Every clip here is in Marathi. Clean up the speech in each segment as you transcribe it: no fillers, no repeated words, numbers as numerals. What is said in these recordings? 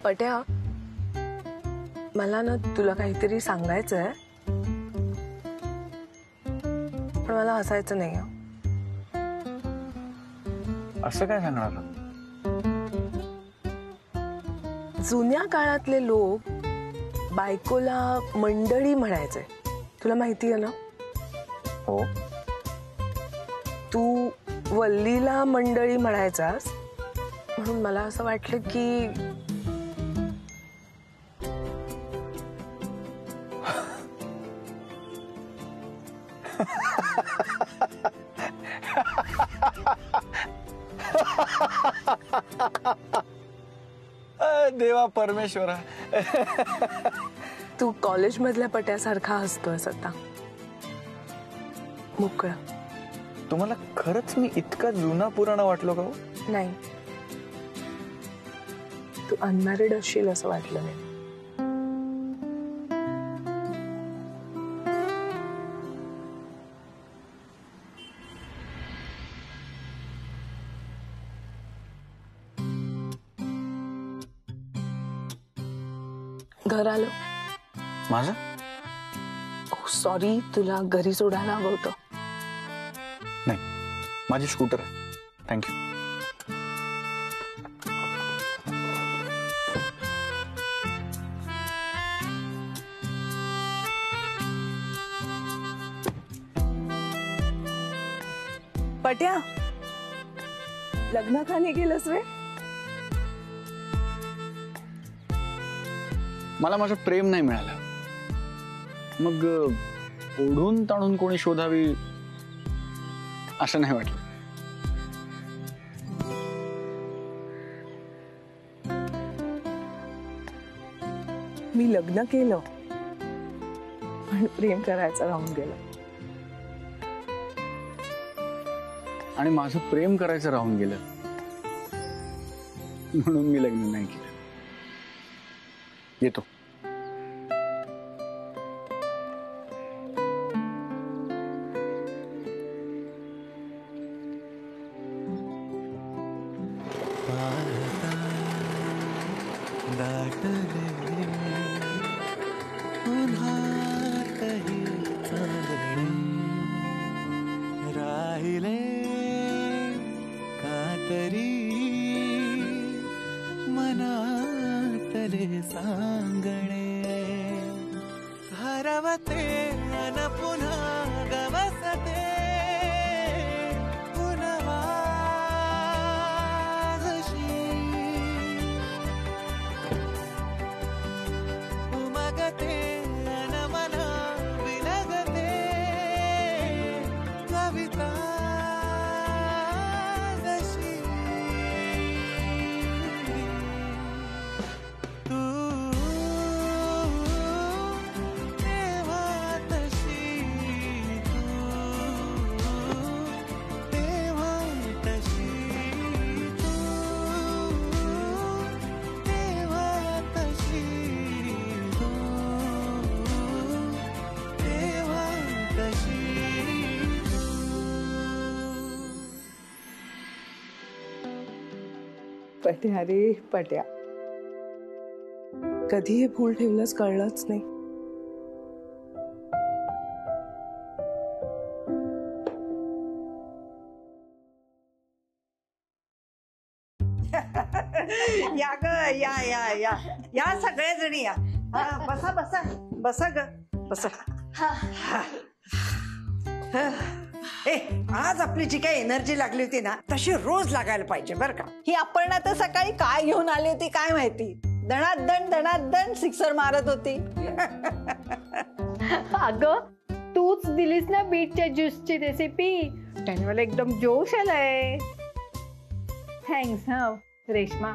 पट्या, मला ना तुला काहीतरी सांगायचंय, पण मला हसायचं नाही. असं काय सांगणार? जुन्या काळातले लोक बायकोला मंडळी म्हणायचे, तुला माहिती आहे ना? हो. तू वल्लीला मंडळी म्हणायचास, म्हणून मला असं वाटलं की देवा परमेश्वरा, तू कॉलेज मधल्या पट्यासारखा हसतोयस आता, मोकळा. तुम्हाला खरंच मी इतका जुना पुराणा वाटलो का? नाही, तू अनमॅरिड असशील असं वाटलं नाही. घर आलो माझं? सॉरी, तुला घरी सोडायला हवं होतं. नाही, माझी स्कूटर आहे. थँक्यू. पट्या, लग्न का नाही केलंस रे? मला माझं प्रेम नाही मिळालं, मग ओढून ताणून कोणी शोधावी असं नाही वाटलं. मी लग्न केलं पण प्रेम करायचं राहून गेलं. आणि माझं प्रेम करायचं राहून गेलं म्हणून मी लग्न नाही केलं. येतो. राहिले कातरी मनातले सांगणे हरवते अन पुन्हा गवसते पुन्हा जशी उमगते अन मना विलगते कविता जशी तू तेव्हा तशी तू तेव्हा तशी तू तेव्हा तशी तू तेव्हा तशी पट्या रे पट्या, कधी हे फूल ठेवलंच कळलंच नाही. या ग या या या या सगळे जणी या. बसा बसा बसा ग बसा. ए, आज आपली जी काही एनर्जी लागली होती ना तशी रोज लागायला पाहिजे बरं का. ही आपण आता सकाळी काय घेऊन आली होती काय माहिती, दणादण सिक्सर मारत होती. अगं तूच दिलीस ना बीटच्या ज्यूसची रेसिपी, त्याने मला एकदम जोश आलाय. थँक्स हा रेश्मा.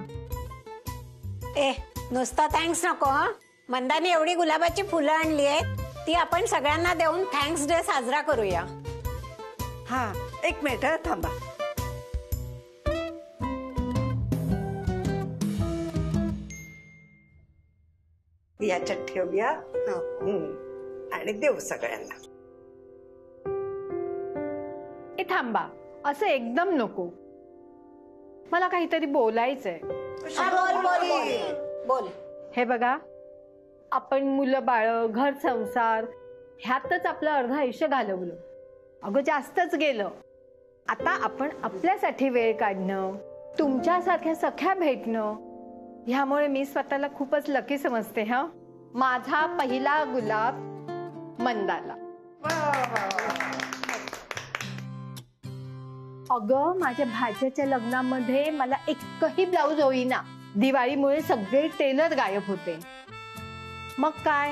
ए नुसता थँक्स नको हा. मंदाने एवढी गुलाबाची फुलं आणली आहेत, ती आपण सगळ्यांना देऊन थँक्स डे साजरा करूया. हा एक मिनिट थांबा. याच्यात ठेवूया आणि देऊ सगळ्यांना. ए थांबा, असं एकदम नको, मला काहीतरी बोलायचंय. बोल. हे बघा, आपण मुलं बाळ घर संसार ह्यातच आपलं अर्ध आयुष्य घालवलं. अगं जास्तच गेलं. आता आपण आपल्यासाठी वेळ काढणं, तुमच्यासारख्या सख्या भेटणं, ह्यामुळे मी स्वतःला खूपच लकी समजते. हा माझा पहिला गुलाब मंदाला. अगं माझ्या भाच्याच्या लग्नामध्ये मला एकही ब्लाऊज होईना. दिवाळीमुळे सगळे टेलर गायब होते. मग काय,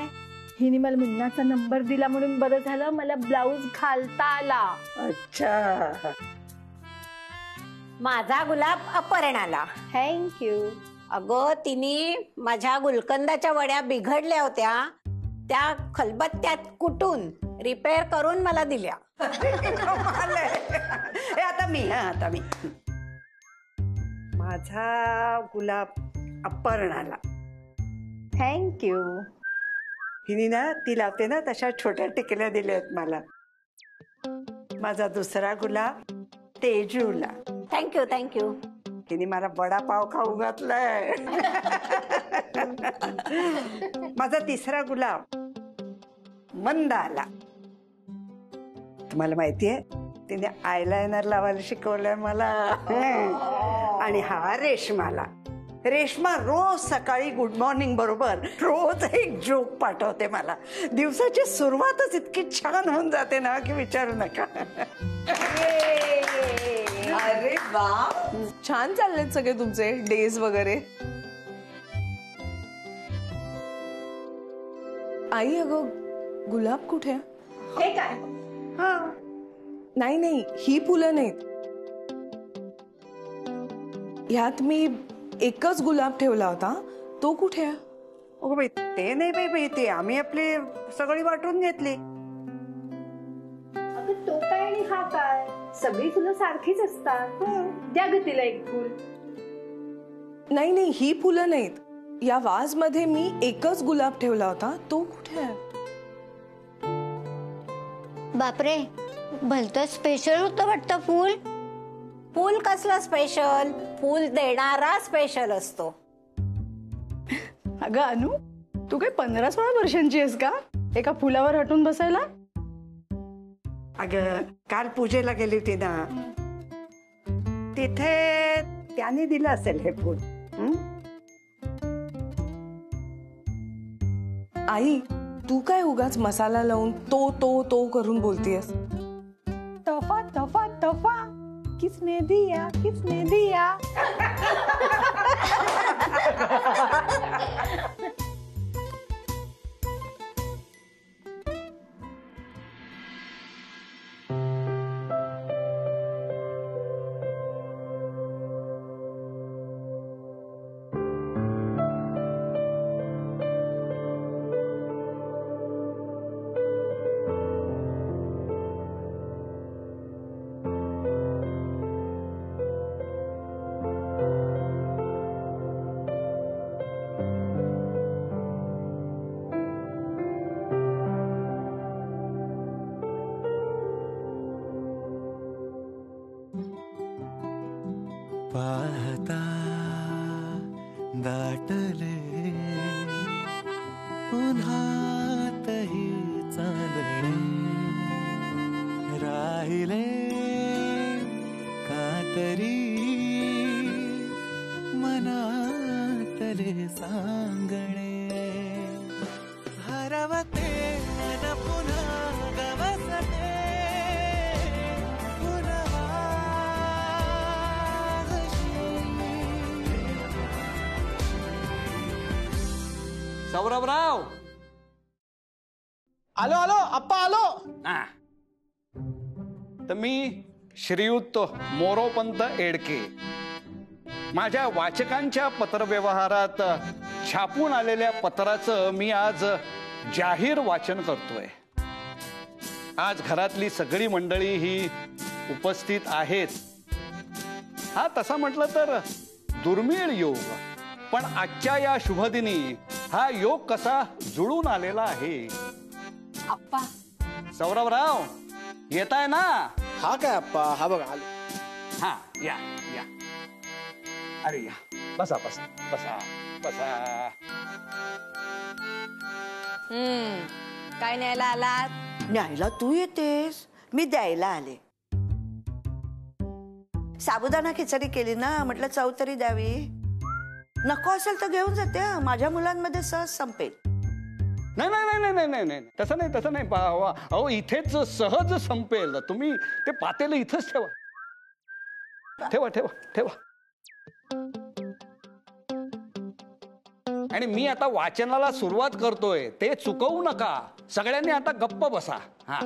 हिने मला मुन्नाचा नंबर दिला म्हणून बरं झालं, मला ब्लाऊज घालता आला. अच्छा. माझा गुलाब अपर्णाला. थँक्यू. अगं तिने माझ्या गुलकंदाच्या वड्या बिघडल्या होत्या, त्या खलबत्त्यात कुटून रिपेअर करून मला दिल्या. कमाल आहे. हे आता मी माझा गुलाब अपर्णाला. थँक्यू. हिने ना ती लावते ना तशा छोट्या टिकल्या दिल्या आहेत मला. माझा दुसरा गुलाब तेजूला. Thank you thank you. हिने मला वडापाव खाऊ घातलाय. माझा तिसरा गुलाब मंदाला. तुम्हाला माहितीये तिने आयलायनर लावायला शिकवलंय मला. आणि हा रेशमाला. रेशमा रोज सकाळी गुड मॉर्निंग बरोबर रोज एक जोक पाठवते मला. दिवसाची सुरुवातच इतकी छान होऊन जाते ना की विचारू नका. अरे वा, छान चाललेत सगळे तुमचे डेज वगैरे. आई अगं गुलाब कुठे? हे काय? नाही ही फुलं नाहीत. ह्यात मी एकच गुलाब ठेवला होता, तो कुठे? अगं बाई ते नाही बाई माहिती, आम्ही आपली सगळी वाटून घेतली. अगं तो काय आणि हा काय, सगळी फुलं सारखीच असतात. द्या ग तिला एक फुल. नाही ही फुलं नाहीत. या वाज मध्ये मी एकच गुलाब ठेवला होता, तो कुठे? बापरे, भलतं स्पेशल होतं वाटतं फूल. फूल कसलं स्पेशल? फूल देणारा स्पेशल असतो. अगं अनु, तू काय 15-16 वर्षांची आहेस का एका फुलावर हटून बसायला? अगं काल पूजेला गेली होती ना, तिथे त्याने दिलं असेल हे फूल. आई तू काय उगाच मसाला लावून तो करून बोलतीयस? तोफा तोफा तोफा किसने दिया किसने दिया. पाहता दाटले उन्हातही चांदणे राहिले कातरी मनातले सांगणे हरवते मन पुन्हा गवसते सौरभराव. आलो आप्पा आलो. तर मी श्रीयुत मोरोपंत एडके माझ्या वाचकांच्या पत्रव्यवहारात छापून आलेल्या पत्राचं मी आज जाहीर वाचन करतोय. आज घरातली सगळी मंडळी ही उपस्थित आहेत. हा तसा म्हटलं तर दुर्मिळ योग, पण आजच्या या शुभदिनी हा योग कसा जुळून आलेला आहे. आप्पा सौरभराव येताय ना? हा काय अप्पा, हा बघा आलो. हा या या. अरे या बसा बसा बसा बसा. काय न्यायला आलात? न्यायला तू येतेस, मी द्यायला आले. साबुदाणा खिचडी केली ना, म्हटलं चव तरी द्यावी. नको असेल तर घेऊन जाते, माझ्या मुलांमध्ये सहज संपेल. नाही नाही नाही नाही नाही नाही तसं नाही तसं नाही. अहो इथेच सहज संपेल. तुम्ही ते पातेलं इथंच ठेवा ठेवा ठेवा ठेवा. आणि मी आता वाचनाला सुरुवात करतोय, ते चुकवू नका. सगळ्यांनी आता गप्प बसा. हा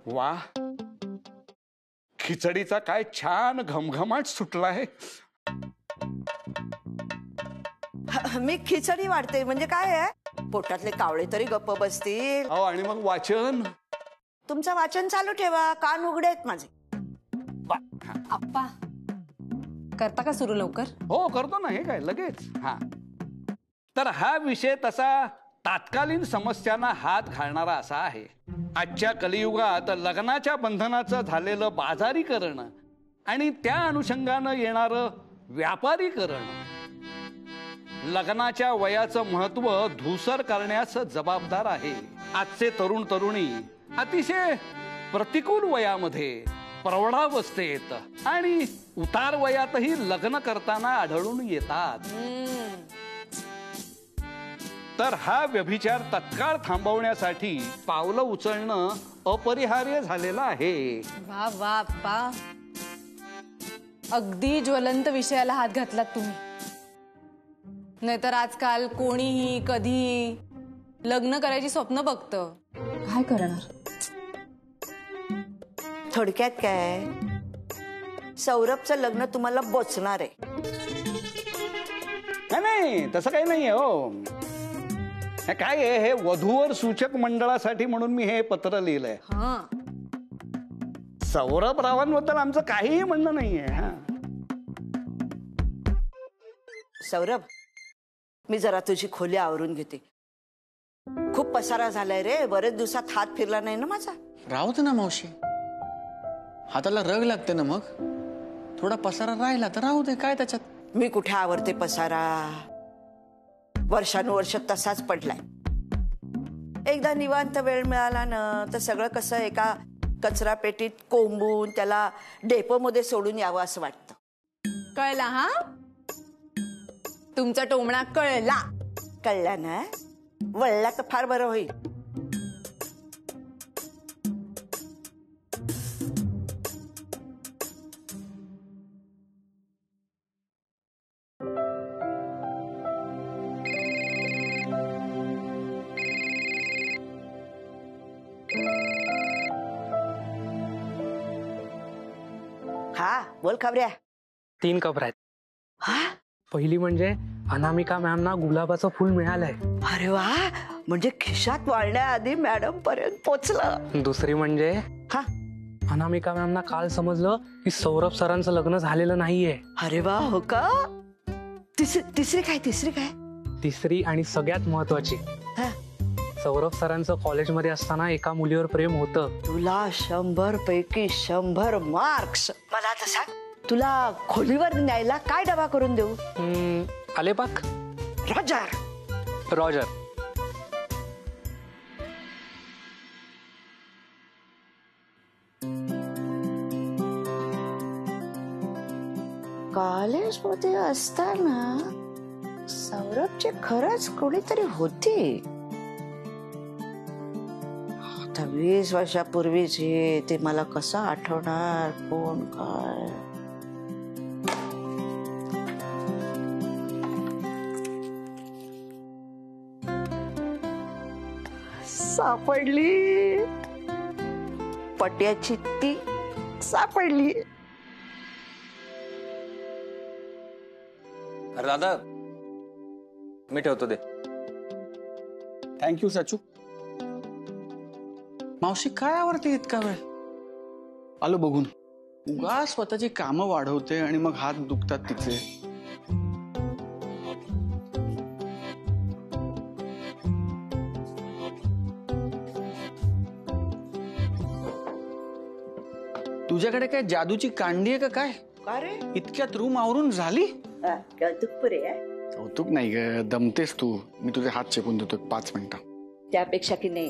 वा, खिचडीचा काय छान घमघमाट सुटला आहे. मी खिचडी वाढते म्हणजे काय आहे, पोटातले कावळे तरी गप्प बसतील. अहो आणि मग वाचन. तुमचं वाचन चालू ठेवा, कान उघडे आहेत माझे. आप्पा करता का सुरू लवकर? हो करतो ना, हे काय लगेच. हा तर हा विषय तसा तात्कालीन समस्यांना हात घालणारा असा आहे. आजच्या कलियुगात लग्नाच्या बंधनाचं झालेलं बाजारीकरण आणि त्या अनुषंगानं येणारं व्यापारीकरण लग्नाच्या वयाचं महत्व धूसर करण्यास जबाबदार आहे. आजचे तरुण तरुणी अतिशय प्रतिकूल वयामध्ये, प्रौढावस्थेत आणि उतार वयातही लग्न करताना आढळून येतात. तर हा व्यभिचार तत्काळ थांबवण्यासाठी पावलं उचलणं अपरिहार्य झालेलं आहे. वा वा आप्पा, अगदी ज्वलंत विषयाला हात घातलात तुम्ही. नाहीतर आजकाल कोणीही कधी लग्न करायची स्वप्न बघतं. काय करणार? थोडक्यात काय, सौरभचं लग्न तुम्हाला बोचणार आहे. नाही तसं काही नाहीये हो. काय आहे, हे वधूवर सूचक मंडळासाठी म्हणून मी हे पत्र लिहिलंय. सौरभ रावांबद्दल आमचं काहीही म्हणणं नाहीये. हा सौरभ, मी जरा तुझी खोली आवरून घेते. खूप पसारा झालाय रे, बरेच दिवसात हात फिरला नाही ना माझा. राहू दे ना मावशी, हाताला रग लागते ना, मग थोडा पसारा राहिला तर राहू दे, काय त्याच्यात. मी कुठे आवरते पसारा, वर्षानुवर्ष तसाच पडलाय. एकदा निवांत वेळ मिळाला ना तर सगळं कसं एका कचरा पेटीत कोंबून त्याला डेपो मध्ये सोडून यावं असं वाटतं. कळला? हा, तुमचा टोमणा कळला. कळला ना? वळला तर फार बरं होईल. हा बोल खबऱ्या. 3 कप आहेत. हा, पहिली म्हणजे अनामिका मॅमना गुलाबाचं फुल मिळालंय. अरे वा, म्हणजे खिशात वाळण्याआधी मॅडम पर्यंत पोचलं. दुसरी म्हणजे हा, अनामिका मॅमना काल समजलं की सौरभ सरांचं लग्न झालेलं नाहीये. अरे वा, हो का? तिसरी काय? तिसरी आणि सगळ्यात महत्वाची, हा, सौरभ सरांचं कॉलेजमध्ये असताना एका मुलीवर प्रेम होतं. तुला 100 पैकी 100 मार्क्स. मला आता सांग, तुला खोलीवर न्यायला काय डबा करून देऊ? अलेपाक. रॉजर. कॉलेजमध्ये असताना सौरभची खरंच कोणीतरी होती. आता 20 वर्षापूर्वीची, ते मला कसं आठवणार? कोण काय? सापडली, पट्याची ती सापडली. अरे दादा, मी ठेवतो दे. थँक्यू सचू. मावशी काय आवडते इतका वेळ? आलो बघून. उगा स्वतःची कामं वाढवते आणि मग हात दुखतात तिचे. तुझ्याकडे काय जादूची कांडी आहे का काय? का रे? इतक्यात रूम आवरून झाली? कौतुक पुरे आहे. कौतुक नाही ग, दमतेस तू. मी तुझे हात चेपून देतो 5 मिनिटं. त्यापेक्षा की नाही,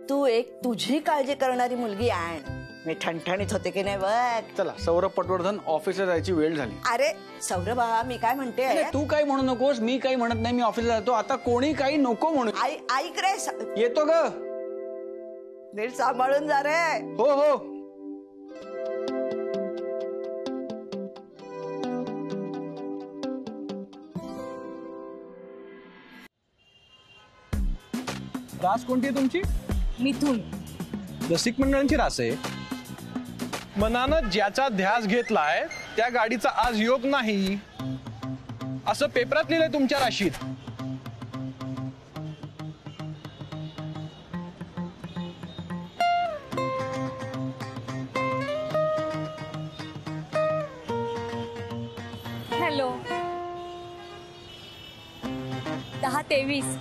तू एक तुझी काळजी करणारी मुलगी आण. मी ठणठणीत होते की नाही बघ. चला, सौरभ पटवर्धन ऑफिसला जायची वेळ झाली. अरे सौरभा, मी काय म्हणते, अरे, तू काही म्हणू नकोस, मी काही म्हणत नाही. मी ऑफिसला जातो. आता कोणी काही नको म्हणू. ऐक रे, येतो ग. नीट सांभाळून जा रे. हो हो. रास कोणती आहे तुमची? मिथून. रसिक मंडळांची रास आहे. मनानं ज्याचा ध्यास घेतलाय त्या गाडीचा आज योग नाही असं पेपरात लिहिलंय तुमच्या राशीत. हॅलो. 10:23.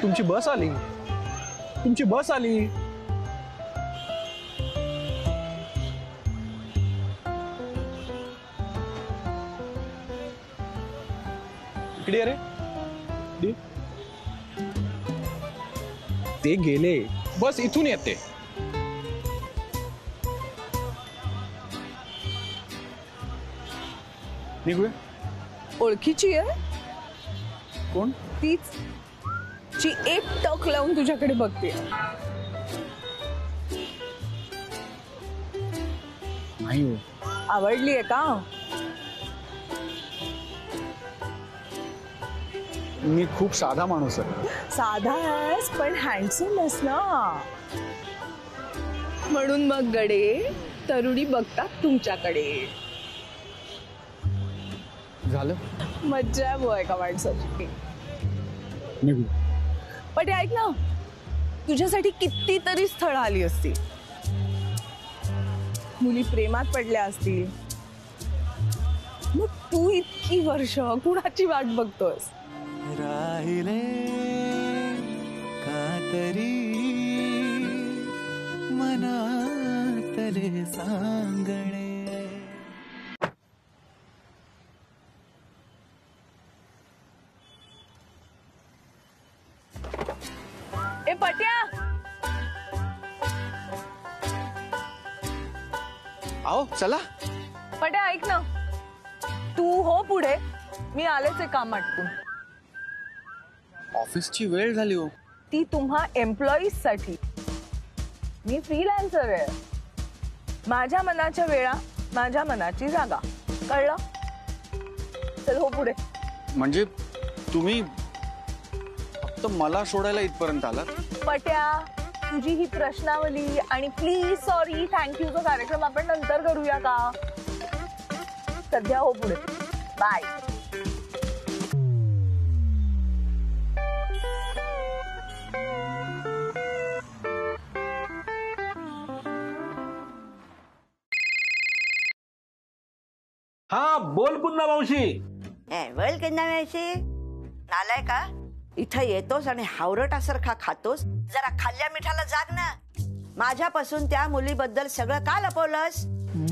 तुमची बस आली. तुमची बस आली. इकडे अरे ते गेले. बस इथून येते. निघूया. ओळखीची आहे कोण? तीच जी एक टक लावून तुझ्याकडे बघते. नाही हो. आवडलीये का? मी खूप साधा माणूस आहे. साधा आहेस पण हँडसम आहेस ना, म्हणून मग गडे तरुणी बघतात तुमच्याकडे. झालं. मज्जा आहे बुवा एका माणसाची. निघू. पण ऐक ना, तुझ्यासाठी कितीतरी स्थळ आली असती, मुली प्रेमात पडल्या असतील, मग तू इतकी वर्ष कुणाची वाट बघतोस? राहिले कातरी मनातले सांगणे. ए पट्या, आओ चला. पट्या ऐक ना, तू हो पुढे, मी आलेच आहे काम आटपून. ऑफिसची वेळ झाली हो. ती तुम्हा एम्प्लॉईज साठी. मी फ्रीलान्सर आहे. माझ्या मनाच्या वेळा, माझ्या मनाची जागा. कळलं? चल हो पुढे. म्हणजे तुम्ही फक्त मला सोडायला इथपर्यंत आलात? पट्या, तुझी ही प्रश्नावली आणि प्लीज सॉरी थँक्यूचा कार्यक्रम आपण नंतर करूया का? सध्या हो पुढे. बाय. हा बोल पुन्हा मावशी. बोल किंवा मावशी. नालाय का? इथं येतोस आणि हावरटासारखा खातोस. जरा खाल्ल्या मिठाला जाग ना. माझ्यापासून त्या मुलीबद्दल सगळं का लपवलंस?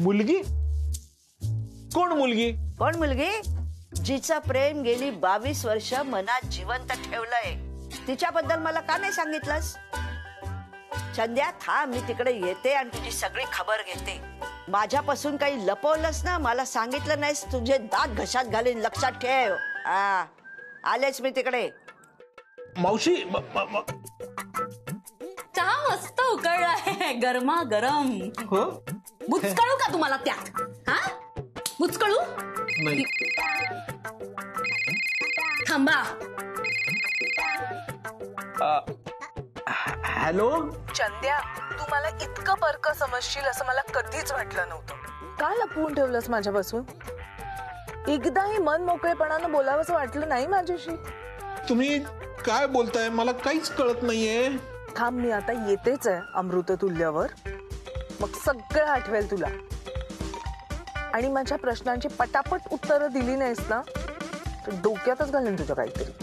मुलगी? कोण मुलगी? कोण मुलगी? जिचं प्रेम गेली 22 वर्ष मनात जिवंत ठेवलंय, तिच्याबद्दल मला का नाही सांगितलंस? चंद्या थांब, मी तिकडे येते आणि तुझी सगळी खबर घेते. माझ्यापासून काही लपवलंस ना, मला सांगितलं नाहीस, तुझे दात घशात घालीन, लक्षात ठेव. आलेच मी तिकडे. मावशी चहा मस्त उकळला आहे, गरमा गरम. हो. बुचकळू का तुम्हाला त्यात? हा बुचकळू? नाही. थांबा. हॅलो. चंद्या, तू मला इतकं परक समजशील असं मला कधीच वाटलं नव्हतं. का लपवून ठेवलंस माझ्यापासून? एकदाही मन मोकळेपणानं बोलावंसं वाटलं नाही माझ्याशी? तुम्ही काय बोलताय मला काहीच कळत नाहीये. थांब, मी आता येतेच आहे अमृततुल्यवर. मग सगळं आठवेल तुला. आणि माझ्या प्रश्नांची पटापट उत्तरं दिली नाहीस ना तर डोक्यातच घालेन तुझ्या काहीतरी.